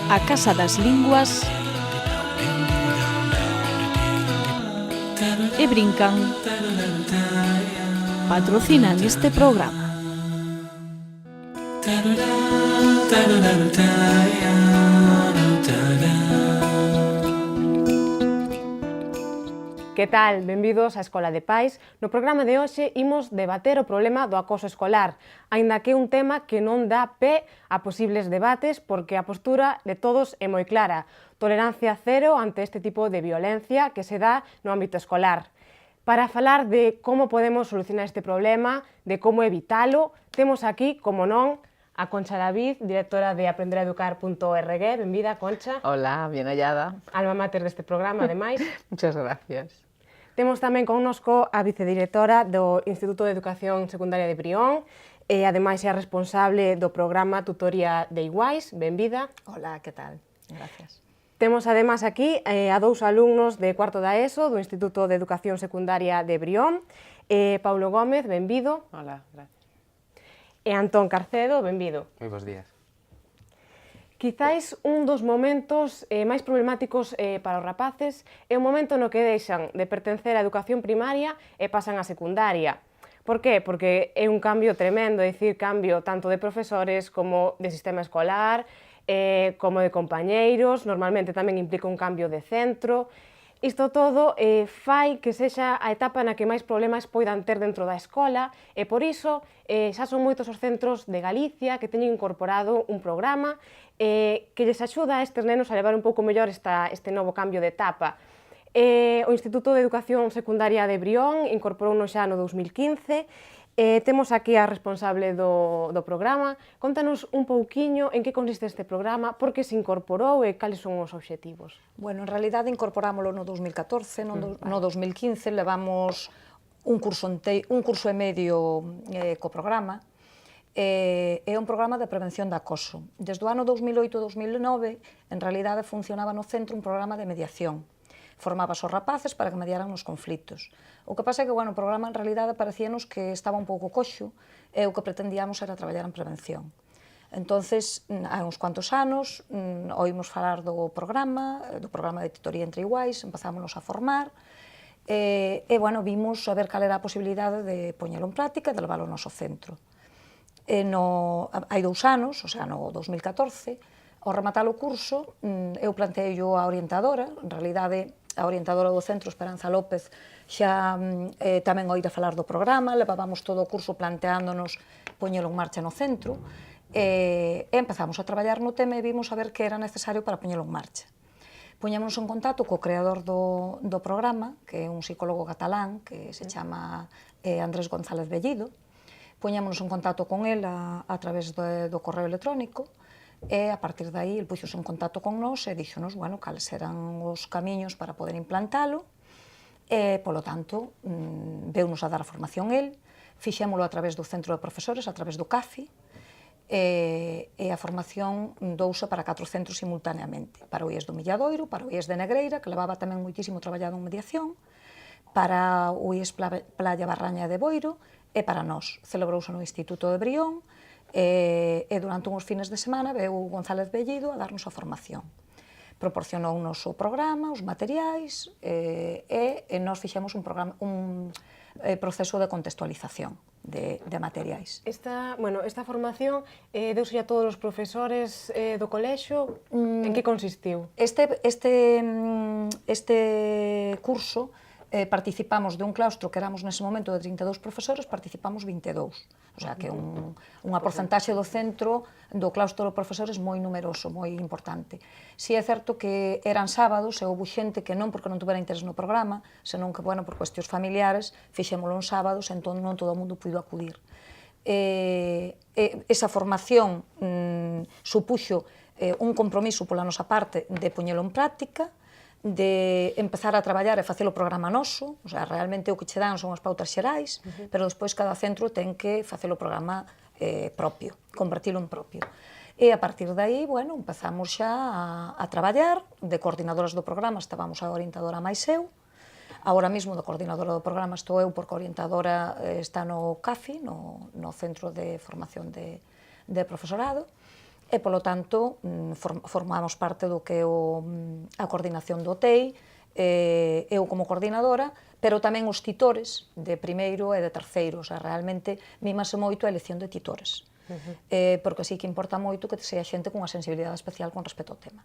A Casa das Linguas e Brincan patrocinan este programa. Que tal? Benvidos á Escola de Pais. No programa de hoxe imos debater o problema do acoso escolar, aínda que é un tema que non dá pé a posibles debates porque a postura de todos é moi clara. Tolerancia cero ante este tipo de violencia que se dá no ámbito escolar. Para falar de como podemos solucionar este problema, de como evitalo, temos aquí, como non, a Concha David, directora de aprenderaeducar.org. Benvida, Concha. Hola, bien hallada. Alma mater deste programa, ademais. Muchas gracias. Temos tamén connosco a vicedirectora do Instituto de Educación Secundaria de Brión e ademais é a responsable do programa Tutoría de Iguais. Benvida. Hola, ¿qué tal? Gracias. Temos ademais aquí a dous alumnos de cuarto da ESO do Instituto de Educación Secundaria de Brión. Paulo Gómez, benvido. Hola, gracias. E Antón Carcedo, benvido. Moi bons días. Quizáis un dos momentos máis problemáticos para os rapaces é o momento no que deixan de pertencer á educación primaria e pasan á secundaria. Por qué? Porque é un cambio tremendo, é dicir, cambio tanto de profesores como de sistema escolar, como de compañeiros, normalmente tamén implica un cambio de centro. Isto todo fai que sexa a etapa na que máis problemas poidan ter dentro da escola e por iso xa son moitos os centros de Galicia que teñen incorporado un programa que lles axuda a estes nenos a levar un pouco mellor este novo cambio de etapa. O Instituto de Educación Secundaria de Brión incorporou xa no 2015. Temos aquí a responsable do programa. Contanos un pouquiño en que consiste este programa, por que se incorporou e cales son os obxectivos. Bueno, en realidade incorporámoslo no 2014, no 2015 levamos un curso e medio co programa. É un programa de prevención de acoso. Desde o ano 2008-2009, en realidade funcionaba no centro un programa de mediación. Formabas os rapaces para que mediaran nos conflitos. O que pasa é que, bueno, o programa en realidade parecíanos que estaba un pouco coxo e o que pretendíamos era traballar en prevención. Entonces, hai uns cuantos anos, oímos falar do programa de tutoría entre iguais, empezámonos a formar, e, bueno, vimos a ver cal era a posibilidade de poñelo en práctica e de leválo ao noso centro. Hai 2 anos, o sea, no 2014, ao rematar o curso, eu planteei a orientadora, en realidade, a orientadora do centro, Esperanza López, xa tamén oíra falar do programa, levábamos todo o curso planteándonos poñelo en marcha no centro, e empezamos a traballar no tema e vimos a ver que era necesario para poñelo en marcha. Poñémonos en contacto co creador do programa, que é un psicólogo catalán, que se chama Andrés González Bellido. Poñémonos en contacto con el a través do correo electrónico, e a partir de aí el puxose en contacto con nós e díxonos, bueno, cales eran os camiños para poder implantalo, e, polo tanto, veunos a dar a formación el, fixémolo a través do centro de profesores, a través do CAFI, e a formación douse para 4 centros simultaneamente, para o IES do Milladoiro, para o IES de Negreira, que levaba tamén moitísimo traballado en mediación, para o IES Playa Barraña de Boiro, e para nós. Celebrouse no Instituto de Brión, e durante uns fines de semana veu González Bellido a darnos a formación. Proporcionounos o programa, os materiais, e nós fixemos un proceso de contextualización de materiais. Esta formación deuse a todos os profesores do colexio? En que consistiu? Este curso participamos de un claustro que éramos nese momento de 32 profesores, participamos 22. O sea, que é unha porcentaxe do centro do claustro de profesores moi numeroso, moi importante. Si é certo que eran sábados e houve xente que non porque non tuvera interés no programa, senón que, bueno, por cuestións familiares, fixémolo en sábados, entón non todo o mundo puido acudir. Esa formación supuxo un compromiso pola nosa parte de poñelo en práctica, de empezar a traballar e facer o programa noso, o sea, realmente o que che dan son as pautas xerais, pero despois cada centro ten que facer o programa propio, convertilo en propio. E a partir de aí, bueno, empezamos xa a traballar, de coordinadoras do programa estábamos a orientadora máis eu, agora mesmo de coordinadora do programa estou eu porque a orientadora está no CAFI, no Centro de Formación de Profesorado, e, polo tanto, formamos parte do que é a coordinación do TEI, eu como coordinadora, pero tamén os titores de primeiro e de terceiro, o sea, realmente mímase moito a elección de titores, porque sí que importa moito que sea xente cunha sensibilidade especial con respecto ao tema.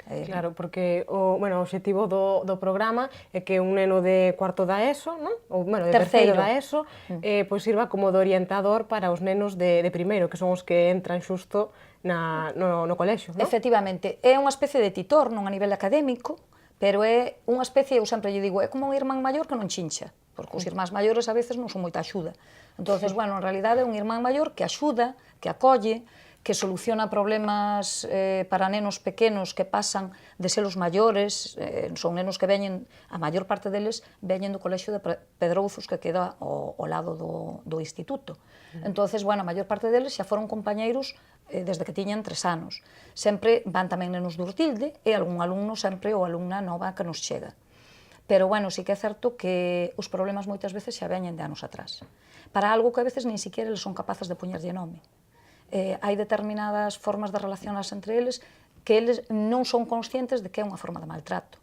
Claro, porque o obxectivo do programa é que un neno de cuarto da ESO, non? Ou, bueno, de terceiro da ESO, pois sirva como de orientador para os nenos de primeiro, que son os que entran xusto no colexio, non? Efectivamente, é unha especie de titor, non a nivel académico, pero é unha especie, eu sempre lle digo, é como un irmán maior que non chincha, porque os irmáns maiores a veces non son moita axuda. Entonces, bueno, en realidade é un irmán maior que axuda, que acolle, que soluciona problemas para nenos pequenos que pasan de ser os maiores, son nenos que veñen, a maior parte deles veñen do colexio de Pedrouzos que queda ao lado do instituto. Entonces, bueno, a maior parte deles xa foron compañeiros desde que tiñan 3 anos. Sempre van tamén nenos do Urtilde e algún alumno sempre ou alumna nova que nos chega. Pero, bueno, sí que é certo que os problemas moitas veces xa veñen de anos atrás. Para algo que a veces nin siquiera eles son capaces de poñerlle nome. Hai determinadas formas de relacionarse entre eles que eles non son conscientes de que é unha forma de maltrato.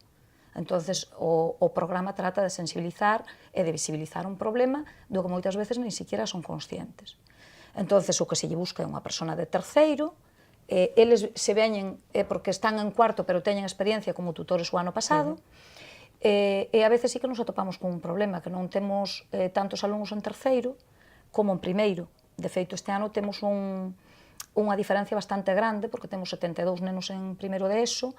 Entonces, o programa trata de sensibilizar e de visibilizar un problema do que moitas veces nin siquiera son conscientes. Entonces, o que se lle busca é unha persona de terceiro, eles se veñen porque están en cuarto pero teñen experiencia como tutores o ano pasado, e a veces sí que nos atopamos con un problema, que non temos tantos alumnos en terceiro como en primeiro. De feito, este ano temos unha diferencia bastante grande, porque temos 72 nenos en primeiro de ESO,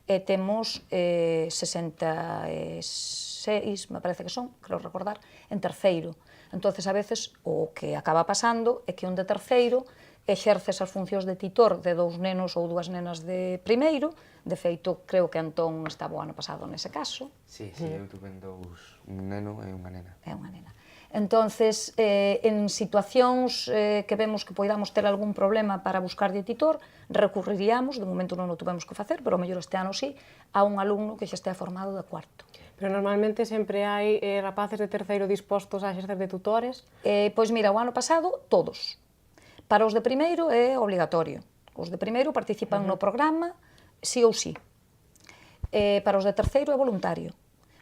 e temos 66, me parece que son, creo recordar, en terceiro. Entonces, a veces, o que acaba pasando é que un de terceiro exerce esas funcións de titor de 2 nenos ou 2 nenas de primeiro. De feito, creo que Antón estaba o ano pasado nese caso. Sí, eu tuve un neno e unha nena. É unha nena. Entonces, en situacións que vemos que poidamos ter algún problema para buscar de titor, recurriríamos, de momento non o tuvemos que facer, pero mellor este ano sí, a un alumno que xa estea formado de cuarto. Pero normalmente sempre hai rapaces de terceiro dispostos a exercer de tutores? Pois mira, o ano pasado, todos. Para os de primeiro é obrigatorio. Os de primeiro participan no programa, sí ou sí. Para os de terceiro é voluntario.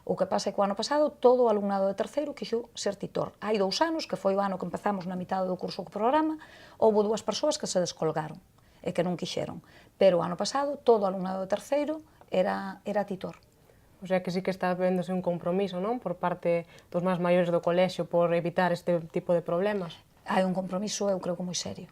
O que pasa é que o ano pasado todo o alumnado de terceiro quixo ser titor. Hai 2 anos, que foi o ano que empezamos na mitad do curso co programa, houve 2 persoas que se descolgaron e que non quixeron. Pero o ano pasado todo o alumnado de terceiro era titor. O sea que sí que está vendose un compromiso, non? Por parte dos máis maiores do colexio por evitar este tipo de problemas. Hai un compromiso, eu creo que moi serio.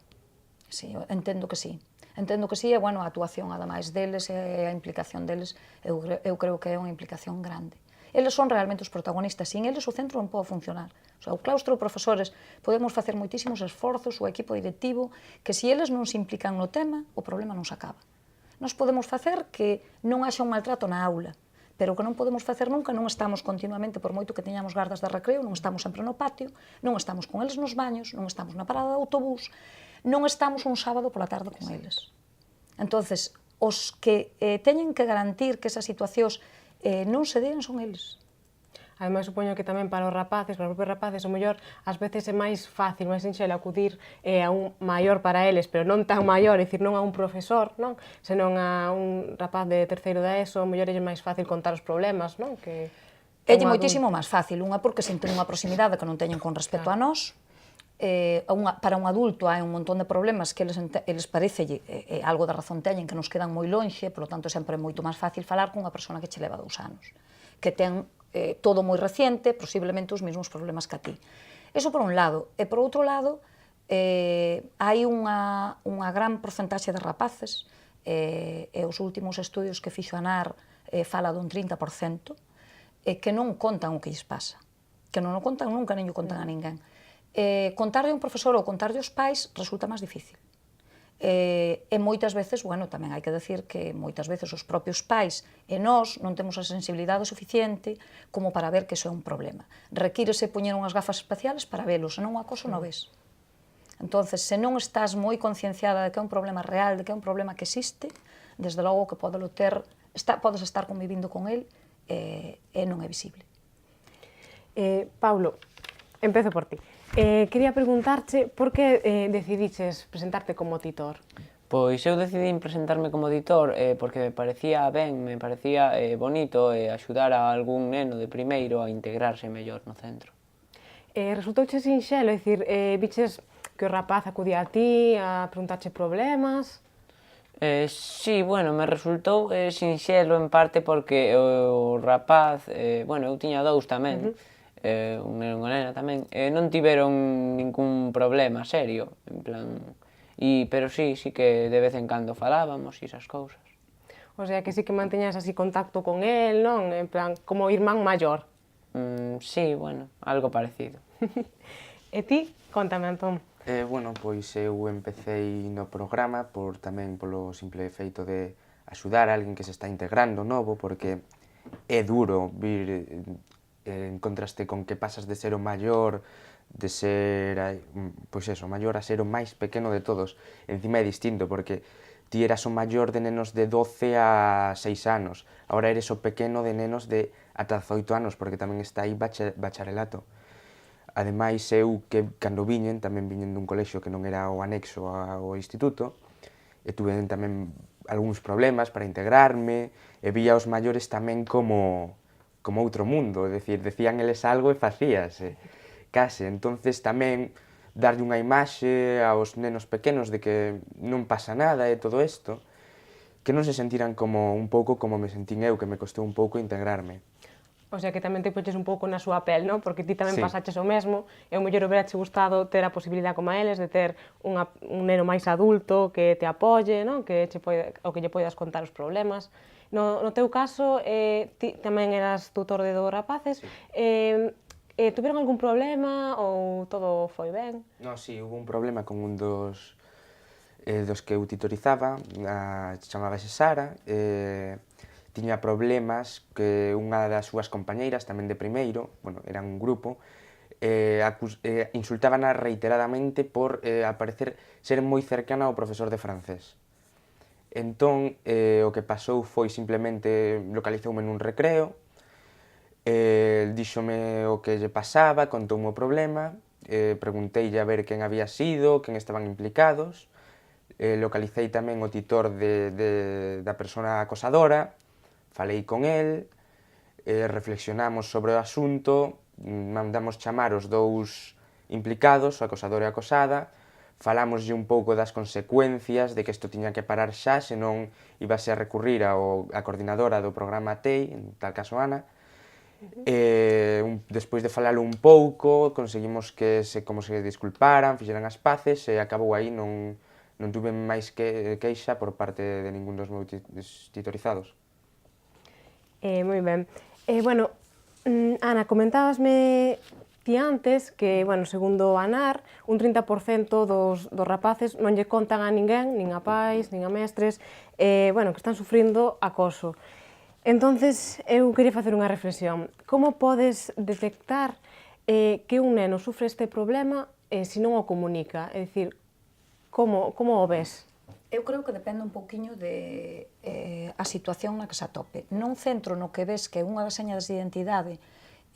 Sí, entendo que sí. Entendo que sí, e, bueno, a actuación, ademais deles, e a implicación deles, eu creo que é unha implicación grande. Eles son realmente os protagonistas, sin eles o centro non pode funcionar. O sea, o claustro, profesores, podemos facer moitísimos esforzos, o equipo directivo, que se eles non se implican no tema, o problema non se acaba. Nós podemos facer que non haxa un maltrato na aula, pero o que non podemos facer nunca, non estamos continuamente, por moito que teñamos gardas de recreo, non estamos sempre no patio, non estamos con eles nos baños, non estamos na parada de autobús, non estamos un sábado pola tarde con eles. Entonces, os que teñen que garantir que esas situacións non se den son eles. Ademais, supoño que tamén para os rapaces, para os propios rapaces, o mellor, ás veces é máis fácil, máis sinxelo acudir a un maior para eles, pero non tan maior, é dicir, non a un profesor, non? Senón a un rapaz de terceiro da ESO, o mellor é máis fácil contar os problemas, non? É moitísimo máis fácil, unha porque senten unha proximidade que non teñen con respecto a nós, para un adulto hai un montón de problemas que eles parecelle, algo de razón teñen, que nos quedan moi lonxe, polo tanto sempre é moito máis fácil falar con unha persona que che leva 2 anos, que ten todo moi reciente, posiblemente os mesmos problemas que a ti. Eso por un lado. E por outro lado, hai unha gran porcentaxe de rapaces, e os últimos estudios que fixo a ANAR fala dun 30%, que non contan o que lles pasa, que non o contan nunca, nin o contan a ninguén. Contarlle a un profesor ou contarlle aos pais resulta máis difícil. E moitas veces, bueno, tamén hai que decir que moitas veces os propios pais e nós non temos a sensibilidade suficiente como para ver que iso é un problema. Requírese poñer unhas gafas especiales para velo, senón unha cosa non ves. Entonces, se non estás moi concienciada de que é un problema real, de que é un problema que existe, desde logo que podes estar convivindo con el e non é visible. Paulo, empezo por ti. Quería preguntarche por que decidiches presentarte como titor? Pois eu decidí presentarme como editor porque me parecía ben, me parecía bonito axudar a algún neno de primeiro a integrarse mellor no centro. Resultouche sinxelo, é dicir, viches que o rapaz acudía a ti a preguntarche problemas? Sí, bueno, me resultou sinxelo en parte porque o rapaz, bueno, eu tiña dous tamén, un neno e unha nena tamén, non tiveron ningún problema serio, en plan... Pero sí que de vez en cando falábamos e esas cousas. O sea, que sí que manteñas así contacto con el, non? En plan, como irmán maior. Sí, bueno, algo parecido. E ti? Contame, Antón. Bueno, pois eu empecéi no programa tamén polo simple feito de axudar a alguén que se está integrando novo, porque é duro vir en contraste con que pasas de ser o maior, de ser, pois eso, maior a ser o máis pequeno de todos. Encima é distinto, porque ti eras o maior de nenos de 12 a 6 anos, agora eres o pequeno de nenos de ata 18 anos, porque tamén está aí bacharelato. Ademais, eu, que cando tamén viñen dun colexio que non era o anexo ao instituto, e tuve tamén algúns problemas para integrarme, e vía os maiores tamén como outro mundo, é dicir, decían eles algo e facíase. Case, entonces tamén darlle unha imaxe aos nenos pequenos de que non pasa nada e todo isto, que non se sentiran como un pouco como me sentín eu, que me costou un pouco integrarme. O sea, que tamén te poches un pouco na súa pel, non? Porque ti tamén Sí. pasaches o mesmo, e o mellor huberache gustado ter a posibilidade como eles de ter un neno máis adulto que te apoie, non? Que o que lle poidas contar os problemas. No teu caso, ti tamén eras tutor de dos rapaces, tuveron algún problema ou todo foi ben? No, sí, hubo un problema con un dos que eu titorizaba, chamábase Sara, tiña problemas que unha das súas compañeiras, tamén de primeiro, bueno, eran un grupo, insultábana reiteradamente por aparecer ser moi cercana ao profesor de francés. Entón, o que pasou foi simplemente localizoume nun recreo, díxome o que lle pasaba, contoume o problema, pregunteille a ver quen había sido, quen estaban implicados, localicei tamén o titor da persona acosadora, falei con el, reflexionamos sobre o asunto, mandamos chamar os dous implicados, o acosador e a acosada, falámoslle un pouco das consecuencias de que isto tiña que parar xa, senón ibase a recurrir a coordinadora do programa TEI, en tal caso Ana. Despois de falalo un pouco, conseguimos que se disculparan, fixeran as paces e acabou aí, non tuve máis queixa por parte de ningún dos meus titorizados. Moi ben. Bueno, Ana, comentábasme ti antes que, bueno, segundo a ANAR, un 30% dos rapaces non lle contan a ninguén, nin a pais, nin a mestres, bueno, que están sufrindo acoso. Entonces, eu quería facer unha reflexión. Como podes detectar que un neno sufre este problema se non o comunica? É dicir, como o ves? Eu creo que depende un pouquiño de a situación na que se atope. Nun centro no que ves que unha das señas de identidade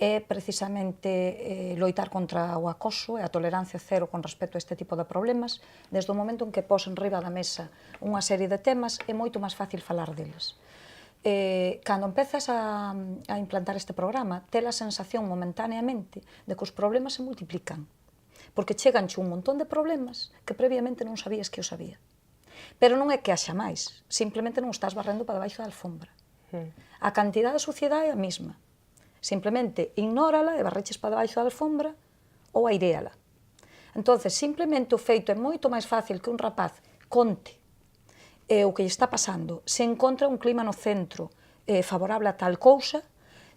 é precisamente loitar contra o acoso e a tolerancia cero con respecto a este tipo de problemas, desde o momento en que pos en riba da mesa unha serie de temas, é moito máis fácil falar deles. Cando empezas a implantar este programa, tes a sensación momentaneamente de que os problemas se multiplican, porque cheganche un montón de problemas que previamente non sabías que os había. Pero non é que haxa máis, simplemente non estás barrendo para debaixo da alfombra. A cantidade de suciedade é a mesma. Simplemente ignórala e barreches para debaixo da alfombra ou airéala. Entonces, simplemente o feito é moito máis fácil que un rapaz conte o que lle está pasando, se encontra un clima no centro favorable a tal cousa,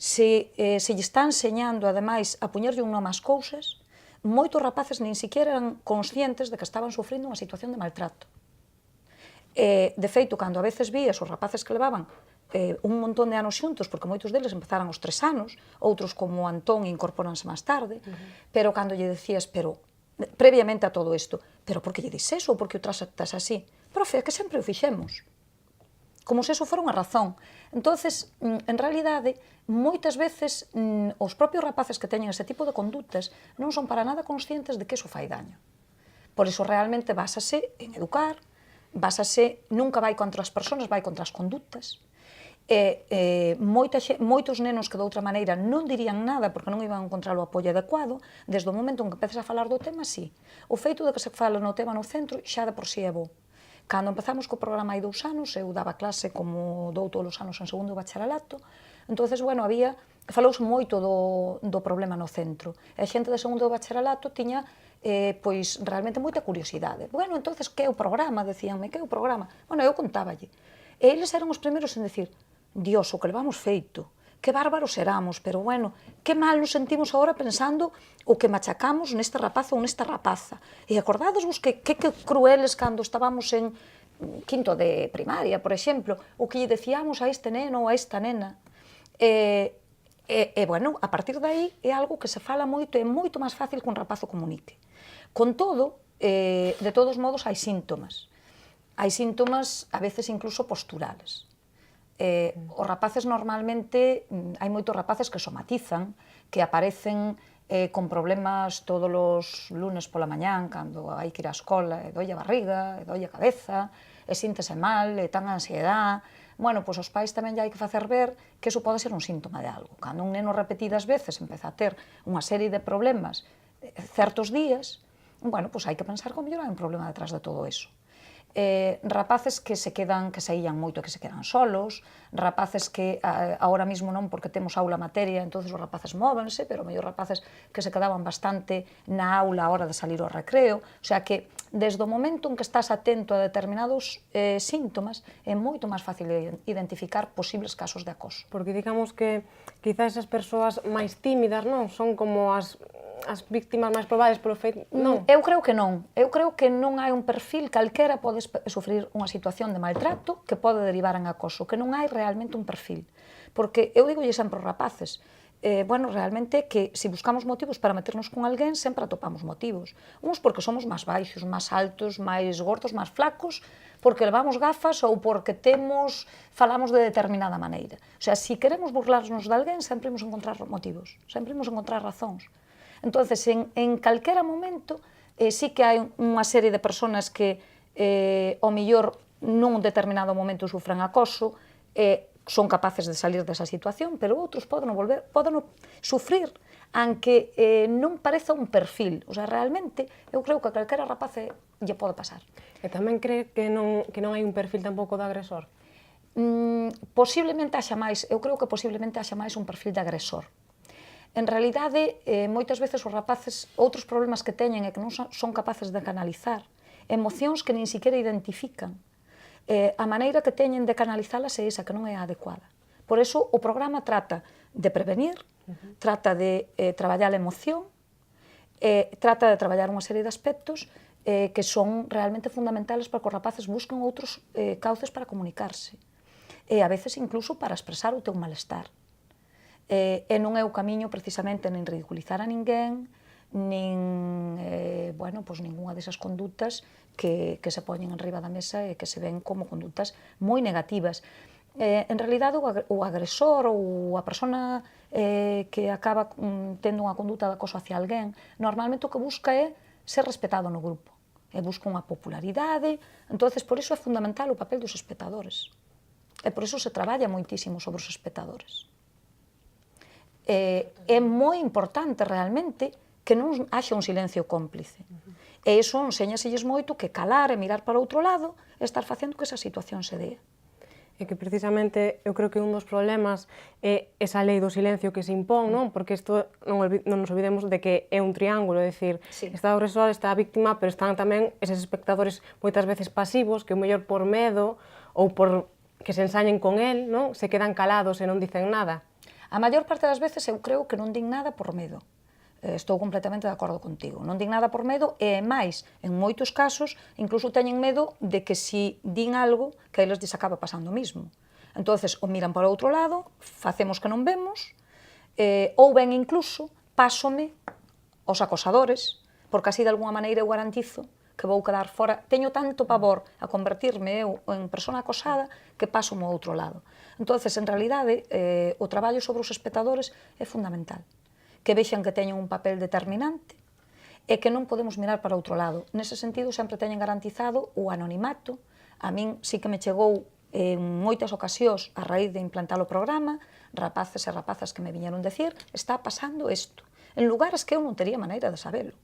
se lle está enseñando, ademais, a poñerlle un nome ás cousas, moitos rapaces nin siquiera eran conscientes de que estaban sufrindo unha situación de maltrato. De feito, cando a veces vías os rapaces que levaban un montón de anos xuntos, porque moitos deles empezaran aos 3 anos, outros como Antón incorporanse máis tarde, pero cando lle decías, pero previamente a todo isto, pero por que lle dis eso, ou por que o tratas así? Profe, é que sempre o fixemos. Como se eso fora unha razón. Entonces, en realidade, moitas veces os propios rapaces que teñen ese tipo de conductas non son para nada conscientes de que eso fai daño. Por iso realmente básase en educar, nunca vai contra as persoas, vai contra as conductas. Moitos nenos que de outra maneira non dirían nada porque non iban a encontrar o apoio adecuado, desde o momento en que empezas a falar do tema, sí. O feito de que se fala no tema no centro xa de por sí é bo. Cando empezamos co programa hai 2 anos, eu daba clase como dou todos os anos en segundo bacharelato, entonces, bueno, falouse moito do problema no centro. E a xente de segundo bacharelato tiña pois realmente moita curiosidade. Bueno, entonces, que é o programa? Decíanme, que é o programa? Bueno, eu contáballe. E eles eran os primeiros en decir, Dios, o que levamos feito, que bárbaros éramos, pero bueno, que mal nos sentimos agora pensando o que machacamos neste rapaz ou nesta rapaza. E acordádesvos que crueles cando estábamos en quinto de primaria, por exemplo, o que lle decíamos a este neno ou a esta nena. Bueno, a partir de aí é algo que se fala moito e é moito máis fácil que un rapazo comunique. Con todo, de todos modos, hai síntomas. Hai síntomas, a veces, incluso posturales. Os rapaces normalmente, hai moitos rapaces que somatizan, que aparecen con problemas todos os lunes pola mañán, cando hai que ir á escola, e dolle a barriga, e dolle a cabeza, e síntese mal, e tan ansiedade. Bueno, pois os pais tamén hai que facer ver que iso pode ser un síntoma de algo. Cando un neno repetidas veces empeza a ter unha serie de problemas certos días, bueno, pois hai que pensar que mellor hai un problema detrás de todo eso. Rapaces que se illan moito, que se quedan solos, rapaces que agora mesmo non porque temos aula materia, entonces os rapaces móvense, pero mellor rapaces que se quedaban bastante na aula a hora de salir ao recreo, o sea que desde o momento en que estás atento a determinados síntomas é moito máis fácil identificar posibles casos de acoso. Porque digamos que quizás esas persoas máis tímidas, non? Son como as víctimas máis probables polo feito, non? Eu creo que non. Eu creo que non hai un perfil, calquera pode sufrir unha situación de maltrato que pode derivar en acoso, que non hai realmente un perfil. Porque eu digo sempre aos rapaces, bueno, realmente que se buscamos motivos para meternos con alguén, sempre atopamos motivos. Uns porque somos máis baixos, máis altos, máis gordos, máis flacos, porque levamos gafas ou porque falamos de determinada maneira. O sea, se queremos burlarnos de alguén, sempre imos encontrar motivos, sempre imos encontrar razóns. Entonces, en calquera momento, sí que hai unha serie de persoas que, ao mellor, nun determinado momento sufren acoso, son capaces de salir desa situación, pero outros poden sufrir, aunque non pareza un perfil. O sea, realmente, eu creo que a calquera rapaz lle pode pasar. E tamén cree que non hai un perfil tampouco de agresor? Posiblemente haxa máis, eu creo que posiblemente haxa máis un perfil de agresor. En realidade, moitas veces os rapaces, outros problemas que teñen é que non son capaces de canalizar emocións que nin siquiera identifican. A maneira que teñen de canalizalas é esa, que non é adecuada. Por eso, o programa trata de prevenir, trata de traballar a emoción, trata de traballar unha serie de aspectos que son realmente fundamentales para que os rapaces busquen outros cauces para comunicarse. E a veces incluso para expresar o teu malestar. E non é o camiño precisamente nin ridiculizar a ninguén, nin, bueno, pois ningunha desas condutas que se poñen enriba da mesa e que se ven como condutas moi negativas. En realidade, o agresor ou a persona que acaba tendo unha conduta de acoso hacia alguén, normalmente o que busca é ser respetado no grupo, e busca unha popularidade, entonces por iso é fundamental o papel dos espectadores. E por iso se traballa moitísimo sobre os espectadores. É moi importante realmente que non haxa un silencio cómplice. E iso enséñaselles moito que calar e mirar para outro lado e estar facendo que esa situación se dea. E que precisamente eu creo que un dos problemas é esa lei do silencio que se impón, non? Porque isto non nos olvidemos de que é un triángulo, é dicir, está o agresor, está a víctima, pero están tamén eses espectadores moitas veces pasivos que o mellor por medo ou por que se ensañen con el, non? Se quedan calados e non dicen nada. A maior parte das veces eu creo que non din nada por medo. Estou completamente de acordo contigo. Non din nada por medo e, máis, en moitos casos, incluso teñen medo de que si din algo, que a eles lles acaba pasando o mismo. Entonces, o miran para outro lado, facemos que non vemos, ou ben incluso, pásome aos acosadores, porque así de alguma maneira eu garantizo que vou quedar fora. Teño tanto pavor a convertirme eu en persona acosada que paso ao outro lado. Entonces, en realidade, o traballo sobre os espectadores é fundamental. Que vexan que teñen un papel determinante e que non podemos mirar para outro lado. Nese sentido, sempre teñen garantizado o anonimato, A min sí que me chegou en moitas ocasións a raíz de implantar o programa, rapaces e rapazas que me viñeron decir está pasando isto, en lugares que eu non tería maneira de sabelo.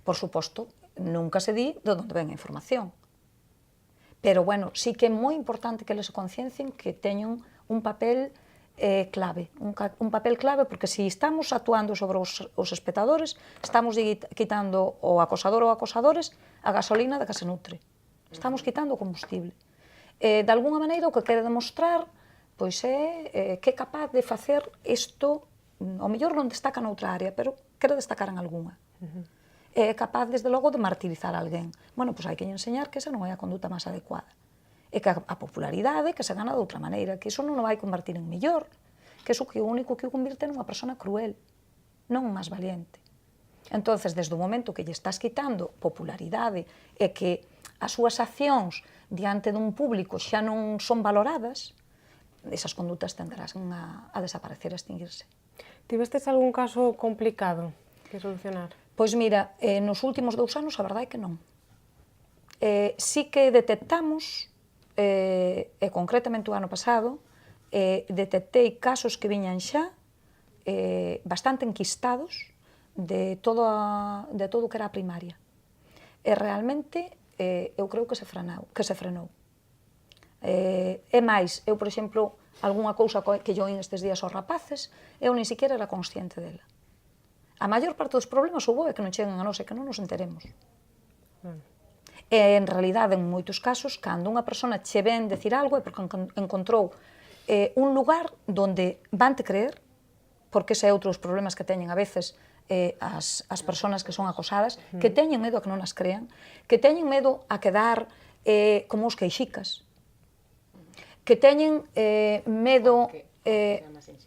Por suposto, nunca se di de onde ven a información. Pero, bueno, sí que é moi importante que eles se conciencien que teñen un papel clave, un papel clave, porque se estamos actuando sobre os espectadores, estamos quitando o acosador ou acosadores a gasolina da que se nutre. Estamos quitando o combustible. De alguna maneira, o que quere demostrar pois é que é capaz de facer isto, ao mellor non destaca noutra área, pero quere destacar en algunha. É capaz, desde logo, de martirizar a alguén. Bueno, pois hai que enseñar que esa non é a conduta máis adecuada. E que a popularidade que se gana de outra maneira, que iso non o vai convertir en mellor, que iso que o único que o convirte nunha persona cruel, non máis valiente. Entonces, desde o momento que lle estás quitando popularidade e que as súas accións diante dun público xa non son valoradas, esas condutas tenderán a desaparecer, a extinguirse. Tivestes algún caso complicado que solucionar? Pois mira, nos últimos 2 anos a verdade é que non. Sí que detectamos, e concretamente o ano pasado, detectei casos que viñan xa bastante enquistados de todo o que era a primaria. E realmente eu creo que se frenou. É máis, eu, por exemplo, algunha cousa que yo oín estes días aos rapaces, eu nin siquiera era consciente dela. A maior parte dos problemas o bo é que non cheguen a nós e que non nos enteremos. E, en realidade, en moitos casos, cando unha persona che ven decir algo é porque encontrou un lugar donde van te creer, porque ese é outros problemas que teñen a veces as persoas que son acosadas, que teñen medo a que non as crean, que teñen medo a quedar como os queixicas, que teñen medo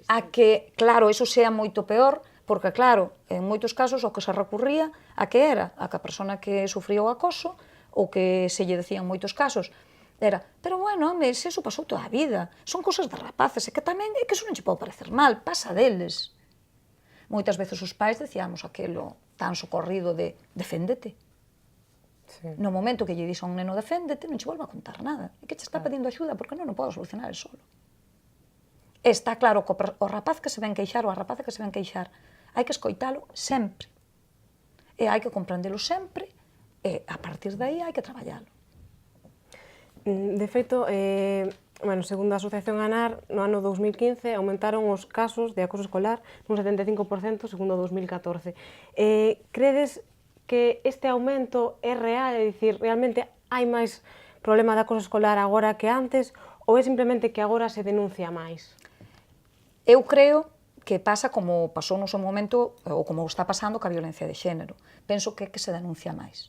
a que, claro, eso sea moito peor, porque, claro, en moitos casos o que se recurría a que era a que a persona que sufriu o acoso, ou que se lle decían moitos casos, era, pero bueno, home, se eso pasou toda a vida, son cousas de rapaces, e que tamén é que eso non che pode parecer mal, pasa deles. Moitas veces os pais decíamos aquilo tan socorrido de deféndete. Sí. No momento que lle dis a un neno deféndete, non che volva a contar nada. E que che está pedindo axuda porque non o pode solucionar el solo. Está claro que o rapaz que se ven queixar ou a rapaza que se ven queixar, hai que escoitalo sempre. E hai que comprendelo sempre e a partir de aí hai que traballalo. De feito, segundo a Asociación ANAR, no ano 2015 aumentaron os casos de acoso escolar nun 75% segundo 2014. Credes que este aumento é real? É dicir, realmente hai máis problema de acoso escolar agora que antes ou é simplemente que agora se denuncia máis? Eu creo que pasa como pasou no seu momento ou como está pasando ca violencia de xénero. Penso que se denuncia máis.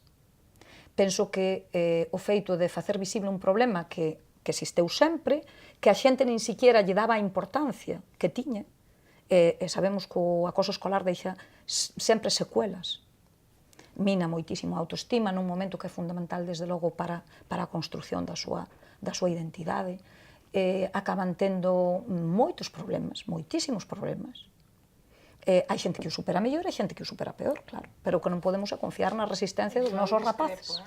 Penso que o feito de facer visible un problema que existeu sempre, que a xente nin siquiera lle daba a importancia que tiña, e sabemos que o acoso escolar deixa sempre secuelas. Mina moitísimo a autoestima nun momento que é fundamental, desde logo, para a construción da súa identidade. Acaban tendo moitos problemas, moitísimos problemas. Hai xente que o supera mellor e xente que o supera peor, claro, pero que non podemos confiar na resistencia dos nosos rapaces.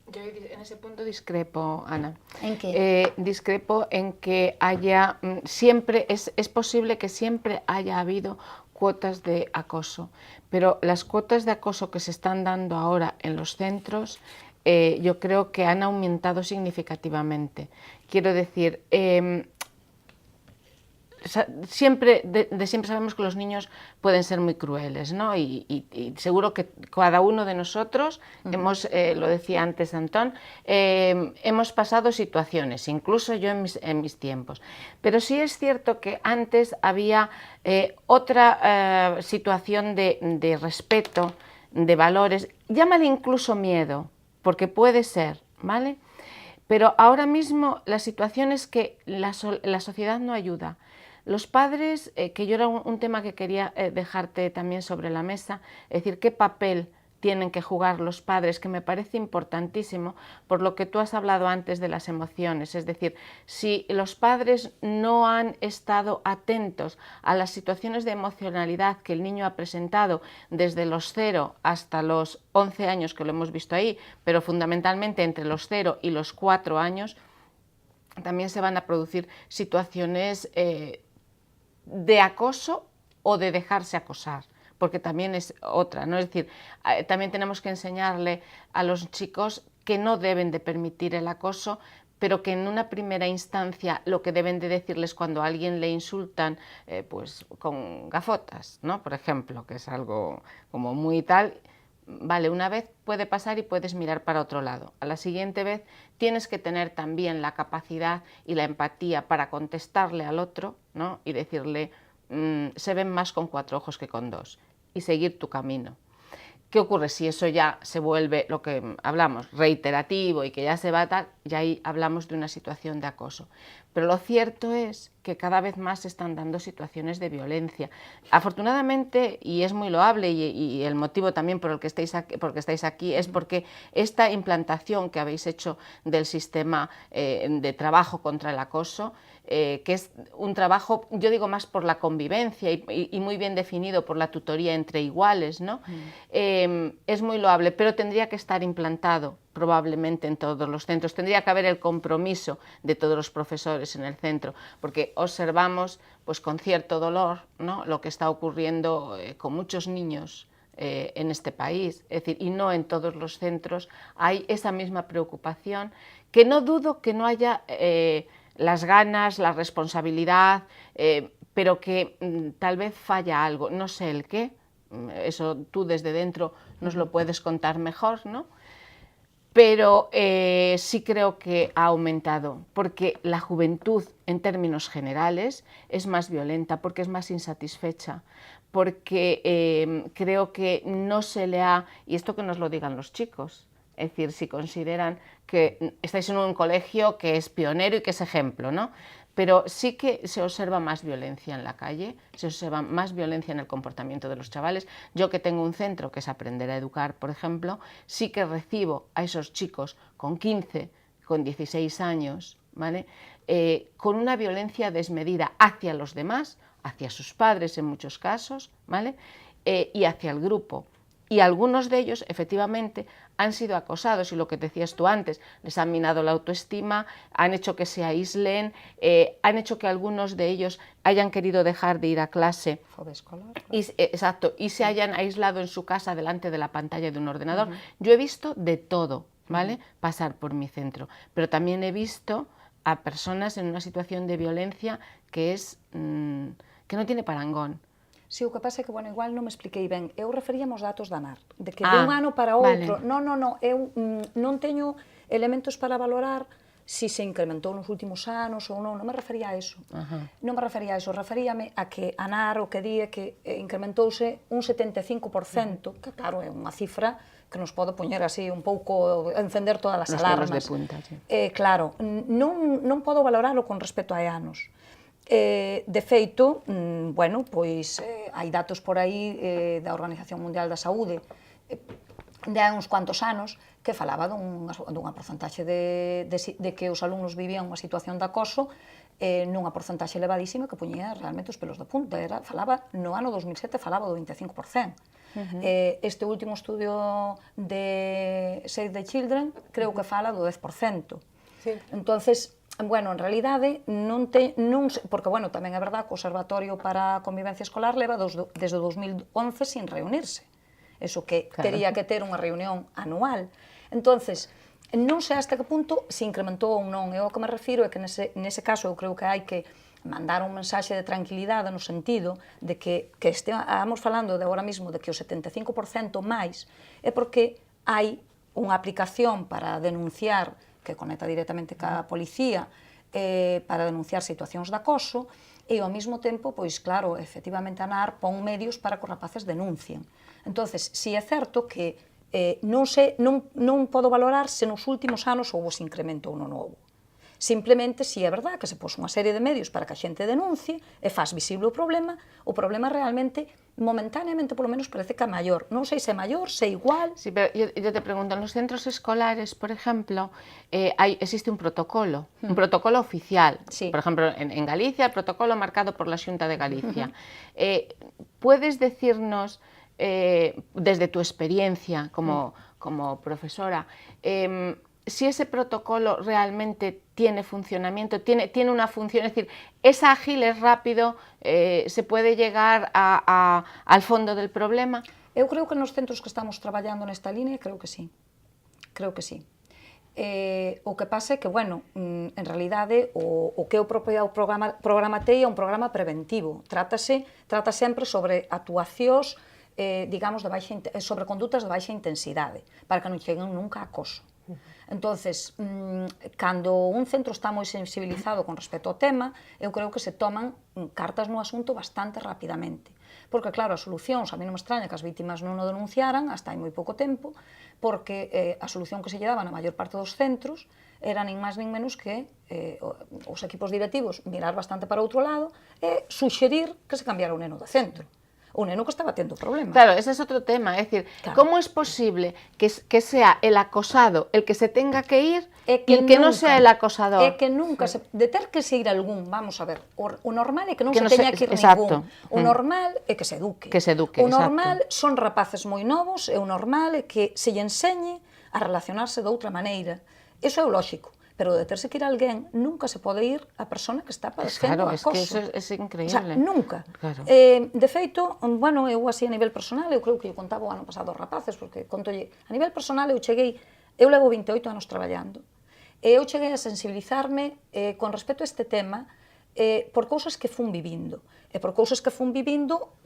Yo en ese punto discrepo, Ana. ¿En qué? Discrepo en que haya, siempre, es posible que siempre haya habido cuotas de acoso, pero las cuotas de acoso que se están dando ahora en los centros, yo creo que han aumentado significativamente. Quiero decir, siempre sabemos que los niños pueden ser muy crueles, ¿no? Y seguro que cada uno de nosotros hemos, lo decía antes Antón, hemos pasado situaciones, incluso yo en mis tiempos. Pero sí es cierto que antes había otra situación de respeto, de valores, llámale incluso miedo, porque puede ser, ¿vale? Pero ahora mismo la situación es que la sociedad no ayuda. Los padres, que yo era un tema que quería dejarte también sobre la mesa, es decir, qué papel tienen que jugar los padres, que me parece importantísimo, por lo que tú has hablado antes de las emociones. Es decir, si los padres no han estado atentos a las situaciones de emocionalidad que el niño ha presentado desde los 0 hasta los 11 años, que lo hemos visto ahí, pero fundamentalmente entre los 0 y los 4 años, también se van a producir situaciones de acoso o de dejarse acosar, porque también es otra, ¿no? Es decir, también tenemos que enseñarle a los chicos que no deben de permitir el acoso, pero que en una primera instancia lo que deben de decirles cuando a alguien le insultan, pues con gafotas, ¿no? Por ejemplo, que es algo como muy tal, vale, una vez puede pasar y puedes mirar para otro lado. A la siguiente vez tienes que tener también la capacidad y la empatía para contestarle al otro, ¿no? Y decirle, se ven más con 4 ojos que con 2, y seguir tu camino. ¿Qué ocurre si eso ya se vuelve, lo que hablamos, reiterativo y que ya se va tal? Ya ahí hablamos de una situación de acoso. Pero lo cierto es que cada vez más se están dando situaciones de violencia. Afortunadamente, y es muy loable, y el motivo también por el que estáis aquí es porque esta implantación que habéis hecho del sistema de trabajo contra el acoso, que es un trabajo, yo digo más por la convivencia y muy bien definido por la tutoría entre iguales, ¿no? Es muy loable, pero tendría que estar implantado probablemente en todos los centros. Tendría que haber el compromiso de todos los profesores en el centro, porque observamos pues, con cierto dolor, ¿no? Lo que está ocurriendo con muchos niños en este país. Es decir, y no en todos los centros hay esa misma preocupación, que no dudo que no haya las ganas, la responsabilidad, pero que tal vez falla algo, no sé el qué, eso tú desde dentro nos lo puedes contar mejor, ¿no? Pero sí creo que ha aumentado, porque la juventud en términos generales es más violenta, porque es más insatisfecha, porque creo que no se le ha, y esto que nos lo digan los chicos, es decir, si consideran que estáis en un colegio que es pionero y que es ejemplo, ¿no? Pero sí que se observa más violencia en la calle, se observa más violencia en el comportamiento de los chavales. Yo que tengo un centro que es Aprender a Educar, por ejemplo, sí que recibo a esos chicos con 15, con 16 años, ¿vale? Con una violencia desmedida hacia los demás, hacia sus padres en muchos casos, ¿vale? Y hacia el grupo. Y algunos de ellos, efectivamente, han sido acosados, y lo que decías tú antes, les han minado la autoestima, han hecho que se aíslen, han hecho que algunos de ellos hayan querido dejar de ir a clase. Fobia escolar. Exacto, y se hayan aislado en su casa delante de la pantalla de un ordenador. Yo he visto de todo, ¿vale? Pasar por mi centro, pero también he visto a personas en una situación de violencia que es que no tiene parangón. Si, o que pasa é que, bueno, igual non me expliquei ben. Eu referíame aos datos da ANAR, de que de un ano para outro, vale. non, eu non teño elementos para valorar si se incrementou nos últimos anos ou non me refería a eso. Non me refería a eso, referíame a que a ANAR o que di é que incrementouse un 75%, que claro, é unha cifra que nos pode poñer así un pouco, encender todas as alarmas. Los pelos de punta, sí. Claro, non podo valorarlo con respecto a anos. De feito, bueno, pois hai datos por aí da Organización Mundial da Saúde de hai uns cuantos anos que falaba dunha porcentaxe de que os alumnos vivían unha situación de acoso nunha porcentaxe elevadísima que poñía realmente os pelos de punta. Falaba, no ano 2007 falaba do 25%. Este último estudio de Save the Children creo que fala do 10%. Entonces, bueno, en realidade, porque, bueno, tamén é verdad que o Observatorio para a Convivencia Escolar leva desde 2011 sin reunirse. Eso que tería que ter unha reunión anual. Entonces, non sei hasta que punto se incrementou ou non. Eu o que me refiro é que nese caso eu creo que hai que mandar un mensaxe de tranquilidade no sentido de que estamos falando de agora mesmo de que o 75% máis é porque hai unha aplicación para denunciar que conecta directamente ca policía para denunciar situacións de acoso e ao mesmo tempo, pois claro, efectivamente a ANAR pon medios para que os rapaces denuncien. Entonces, si é certo que non podo valorar se nos últimos anos houve ese incremento ou non houve. Simplemente, si é verdad que se pos unha serie de medios para que a xente denuncie e faz visible o problema realmente, momentáneamente, polo menos, parece que é maior. Non sei se é maior, se é igual. Sí, pero yo te pregunto, en los centros escolares, por ejemplo, existe un protocolo oficial. Sí. Por ejemplo, en Galicia, el protocolo marcado por la Xunta de Galicia. ¿Puedes decirnos, desde tu experiencia como profesora, si ese protocolo realmente tiene funcionamiento, tiene una función, es decir, es ágil, es rápido, se puede llegar al fondo del problema? Eu creo que nos centros que estamos traballando nesta línea, creo que sí. Creo que sí. O que pasa é que, bueno, en realidade, o que o propio programa TEI é un programa preventivo. Trata sempre sobre actuacións, digamos, sobre condutas de baixa intensidade, para que non cheguen nunca a acoso. Entonces, cando un centro está moi sensibilizado con respecto ao tema, eu creo que se toman cartas no asunto bastante rapidamente. Porque, claro, as solucións, a mí non me extraña que as vítimas non o denunciaran hasta hai moi pouco tempo, porque a solución que se lle daba na maior parte dos centros era nin máis nin menos que os equipos directivos mirar bastante para outro lado e suxerir que se cambiara o neno de centro. O neno que estaba tendo problemas. Claro, ese es otro tema, es decir, claro, ¿cómo es posible que sea el acosado el que se tenga que ir y que no sea el acosador? É que nunca, de ter que se ir algún, vamos a ver, o normal é que non se teña que ir ningún. O normal é que se eduque. O normal son rapaces moi novos, e o normal é que se lle enseñe a relacionarse de outra maneira. Eso é o lóxico. Pero de terse que ir alguén, nunca se pode ir a persona que está padecendo acoso. Claro, es que eso es increíble. O sea, nunca. Claro. De feito, bueno, eu así a nivel personal, eu creo que eu contaba o ano pasado aos rapaces, porque contolle, a nivel personal eu levo 28 anos traballando, e eu cheguei a sensibilizarme con respecto a este tema por cousas que fun vivindo. E por cousas que fun vivindo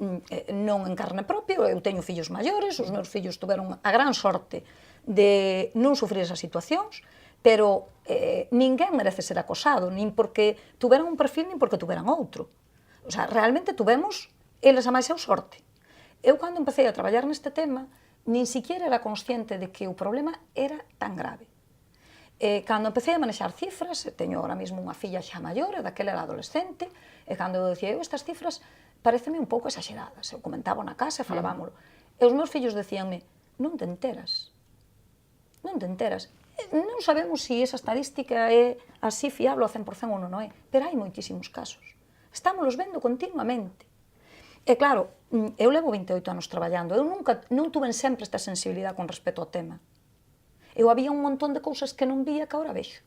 non en carne propia, eu teño fillos maiores, os meus fillos tuveron a gran sorte de non sufrir esas situacións, pero ninguén merece ser acosado, nin porque tuveran un perfil, nin porque tuveran outro. O sea, realmente tuvemos eles a máis eu sorte. Eu, cando empecé a traballar neste tema, nin siquiera era consciente de que o problema era tan grave. Cando empecé a manexar cifras, teño ahora mesmo unha filla xa maior, e daquela era adolescente, e cando eu dicía, estas cifras pareceme un pouco exageradas, eu comentaba na casa e falábamolo. E os meus fillos decíanme, non te enteras, non te enteras. Non sabemos se esa estadística é así fiable ao 100% ou non é, pero hai moitísimos casos. Estámolos vendo continuamente. E claro, eu levo 28 anos traballando, eu non tuve sempre esta sensibilidade con respecto ao tema. Eu había un montón de cousas que non vía que agora vexo.